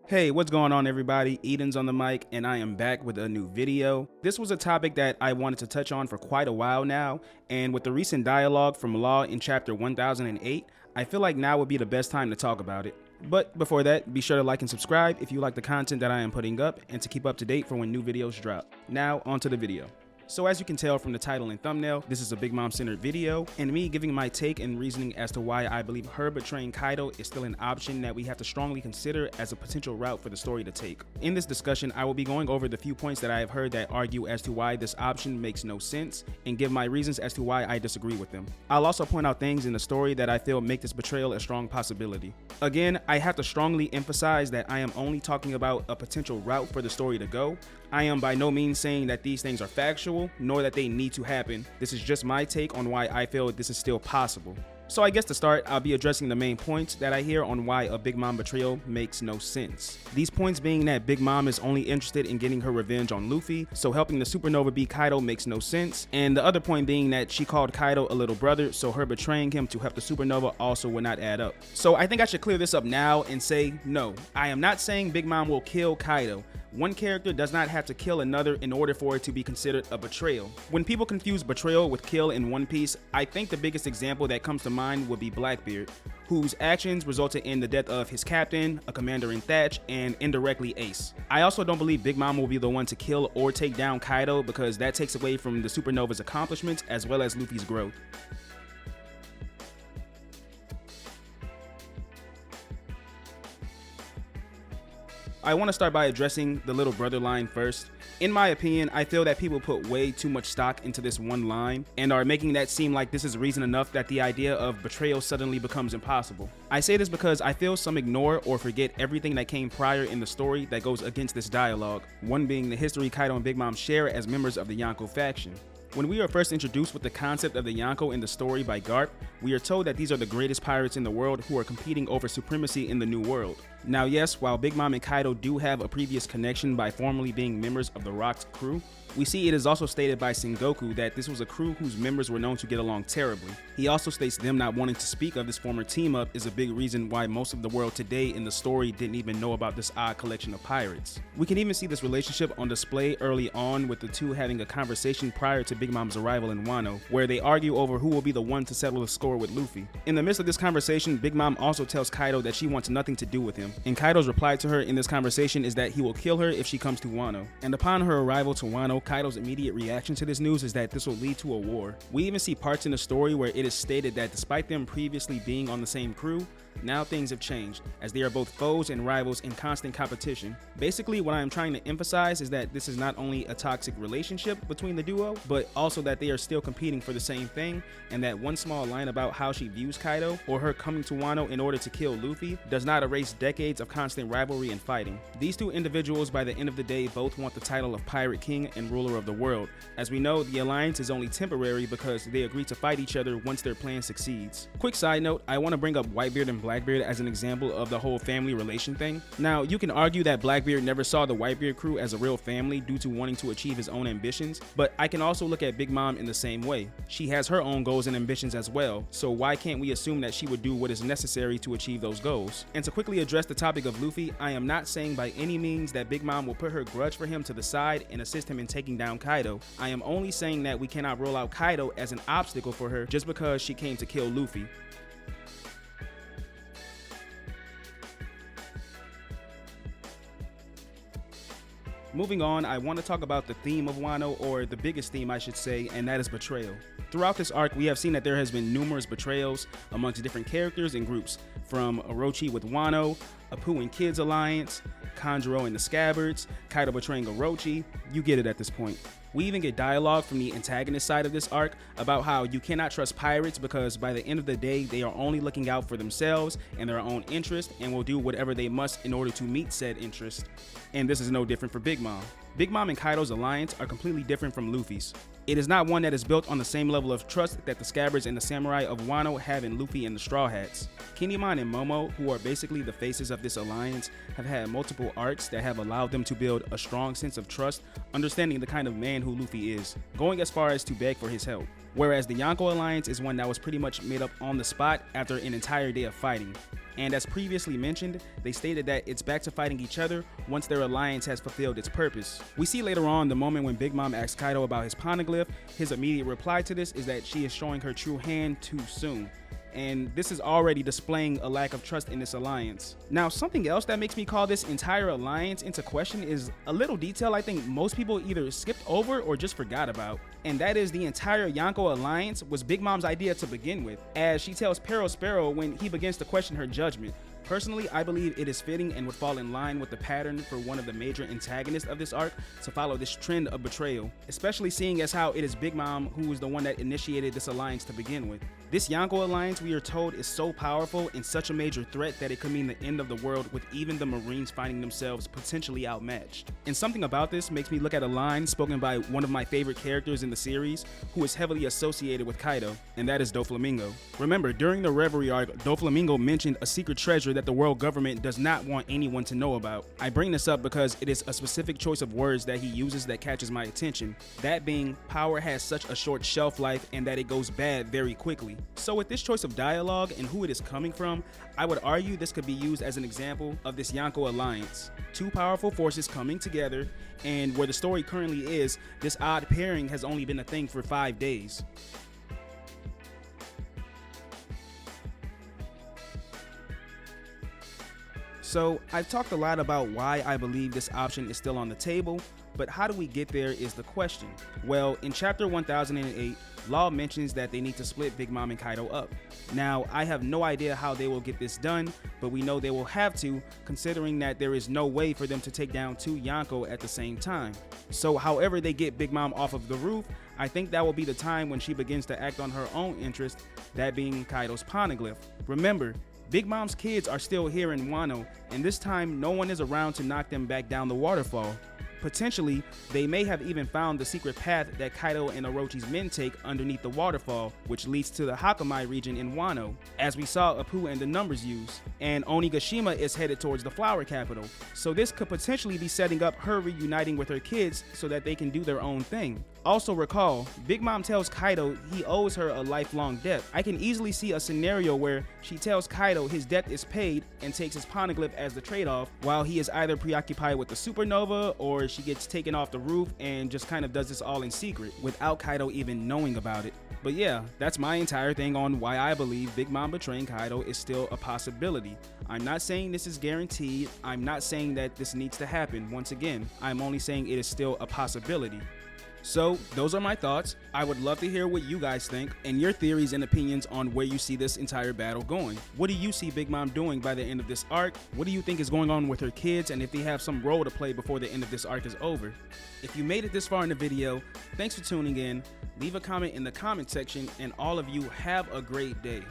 Hey, what's going on everybody? Eden's on the mic and I am back with a new video. This was a topic that I wanted to touch on for quite a while now, and with the recent dialogue from Law in chapter 1008, I feel like now would be the best time to talk about it. But before that, be sure to like and subscribe if you like the content that I am putting up and to keep up to date for when new videos drop. Now, onto the video. So as you can tell from the title and thumbnail, this is a Big Mom centered video, and me giving my take and reasoning as to why I believe her betraying Kaido is still an option that we have to strongly consider as a potential route for the story to take. In this discussion, I will be going over the few points that I have heard that argue as to why this option makes no sense, and give my reasons as to why I disagree with them. I'll also point out things in the story that I feel make this betrayal a strong possibility. Again, I have to strongly emphasize that I am only talking about a potential route for the story to go. I am by no means saying that these things are factual, nor that they need to happen. This is just my take on why I feel this is still possible. So I guess to start, I'll be addressing the main points that I hear on why a Big Mom betrayal makes no sense. These points being that Big Mom is only interested in getting her revenge on Luffy, so helping the supernova be Kaido makes no sense, and the other point being that she called Kaido a little brother, so her betraying him to help the supernova also would not add up. So I think I should clear this up now and say, no, I am not saying Big Mom will kill Kaido. One character does not have to kill another in order for it to be considered a betrayal. When people confuse betrayal with kill in One Piece, I think the biggest example that comes to mind would be Blackbeard, whose actions resulted in the death of his captain, a commander in Thatch, and indirectly Ace. I also don't believe Big Mom will be the one to kill or take down Kaido, because that takes away from the supernova's accomplishments as well as Luffy's growth. I want to start by addressing the little brother line first. In my opinion, I feel that people put way too much stock into this one line and are making that seem like this is reason enough that the idea of betrayal suddenly becomes impossible. I say this because I feel some ignore or forget everything that came prior in the story that goes against this dialogue, one being the history Kaido and Big Mom share as members of the Yonko faction. When we are first introduced with the concept of the Yonko in the story by Garp, we are told that these are the greatest pirates in the world who are competing over supremacy in the New World. Now yes, while Big Mom and Kaido do have a previous connection by formerly being members of the Rock's crew, we see it is also stated by Sengoku that this was a crew whose members were known to get along terribly. He also states them not wanting to speak of this former team-up is a big reason why most of the world today in the story didn't even know about this odd collection of pirates. We can even see this relationship on display early on with the two having a conversation prior to Big Mom's arrival in Wano, where they argue over who will be the one to settle the score with Luffy. In the midst of this conversation, Big Mom also tells Kaido that she wants nothing to do with him, and Kaido's reply to her in this conversation is that he will kill her if she comes to Wano. And upon her arrival to Wano, Kaido's immediate reaction to this news is that this will lead to a war. We even see parts in the story where it is stated that despite them previously being on the same crew, now things have changed, as they are both foes and rivals in constant competition. Basically, what I am trying to emphasize is that this is not only a toxic relationship between the duo, but also that they are still competing for the same thing, and that one small line about how she views Kaido, or her coming to Wano in order to kill Luffy, does not erase decades of constant rivalry and fighting. These two individuals, by the end of the day, both want the title of Pirate King and ruler of the world. As we know, the alliance is only temporary because they agree to fight each other once their plan succeeds. Quick side note, I want to bring up Whitebeard and Blackbeard as an example of the whole family relation thing. Now, you can argue that Blackbeard never saw the Whitebeard crew as a real family due to wanting to achieve his own ambitions, but I can also look at Big Mom in the same way. She has her own goals and ambitions as well, so why can't we assume that she would do what is necessary to achieve those goals? And to quickly address the topic of Luffy, I am not saying by any means that Big Mom will put her grudge for him to the side and assist him in taking down Kaido. I am only saying that we cannot rule out Kaido as an obstacle for her just because she came to kill Luffy. Moving on, I want to talk about the theme of Wano, or the biggest theme I should say, and that is betrayal. Throughout this arc, we have seen that there has been numerous betrayals amongst different characters and groups, from Orochi with Wano, Apu and Kids Alliance, Kanjuro and the Scabbards, Kaido betraying Orochi, you get it at this point. We even get dialogue from the antagonist side of this arc about how you cannot trust pirates because by the end of the day, they are only looking out for themselves and their own interest and will do whatever they must in order to meet said interest. And this is no different for Big Mom. Big Mom and Kaido's alliance are completely different from Luffy's. It is not one that is built on the same level of trust that the Scabbards and the Samurai of Wano have in Luffy and the Straw Hats. Kinemon and Momo, who are basically the faces of this alliance, have had multiple arcs that have allowed them to build a strong sense of trust, understanding the kind of man who Luffy is, going as far as to beg for his help. Whereas the Yonko alliance is one that was pretty much made up on the spot after an entire day of fighting. And as previously mentioned, they stated that it's back to fighting each other once their alliance has fulfilled its purpose. We see later on the moment when Big Mom asks Kaido about his poneglyph, his immediate reply to this is that she is showing her true hand too soon. And this is already displaying a lack of trust in this alliance. Now, something else that makes me call this entire alliance into question is a little detail I think most people either skipped over or just forgot about. And that is the entire Yonko alliance was Big Mom's idea to begin with, as she tells Sparrow when he begins to question her judgment. Personally, I believe it is fitting and would fall in line with the pattern for one of the major antagonists of this arc to follow this trend of betrayal, especially seeing as how it is Big Mom who is the one that initiated this alliance to begin with. This Yonko alliance, we are told, is so powerful and such a major threat that it could mean the end of the world, with even the Marines finding themselves potentially outmatched. And something about this makes me look at a line spoken by one of my favorite characters in the series, who is heavily associated with Kaido, and that is Doflamingo. Remember, during the Reverie arc, Doflamingo mentioned a secret treasure that the world government does not want anyone to know about. I bring this up because it is a specific choice of words that he uses that catches my attention, that being power has such a short shelf life and that it goes bad very quickly. So with this choice of dialogue and who it is coming from, I would argue this could be used as an example of this Yonko alliance. Two powerful forces coming together, and where the story currently is, this odd pairing has only been a thing for 5 days. So I've talked a lot about why I believe this option is still on the table, but how do we get there is the question. Well, in chapter 1008, Law mentions that they need to split Big Mom and Kaido up. Now, I have no idea how they will get this done, but we know they will have to, considering that there is no way for them to take down two Yonko at the same time. So however they get Big Mom off of the roof, I think that will be the time when she begins to act on her own interest, that being Kaido's poneglyph. Remember, Big Mom's kids are still here in Wano, and this time no one is around to knock them back down the waterfall. Potentially, they may have even found the secret path that Kaido and Orochi's men take underneath the waterfall, which leads to the Hakamai region in Wano, as we saw Apu and the numbers use. And Onigashima is headed towards the flower capital, so this could potentially be setting up her reuniting with her kids so that they can do their own thing. Also recall, Big Mom tells Kaido he owes her a lifelong debt. I can easily see a scenario where she tells Kaido his debt is paid and takes his poneglyph as the trade-off, while he is either preoccupied with the supernova or she gets taken off the roof and just kind of does this all in secret without Kaido even knowing about it. But yeah, that's my entire thing on why I believe Big Mom betraying Kaido is still a possibility. I'm not saying this is guaranteed. I'm not saying that this needs to happen. Once again, I'm only saying it is still a possibility. So those are my thoughts. I would love to hear what you guys think and your theories and opinions on where you see this entire battle going. What do you see Big Mom doing by the end of this arc? What do you think is going on with her kids, and if they have some role to play before the end of this arc is over? If you made it this far in the video, thanks for tuning in. Leave a comment in the comment section, and all of you have a great day.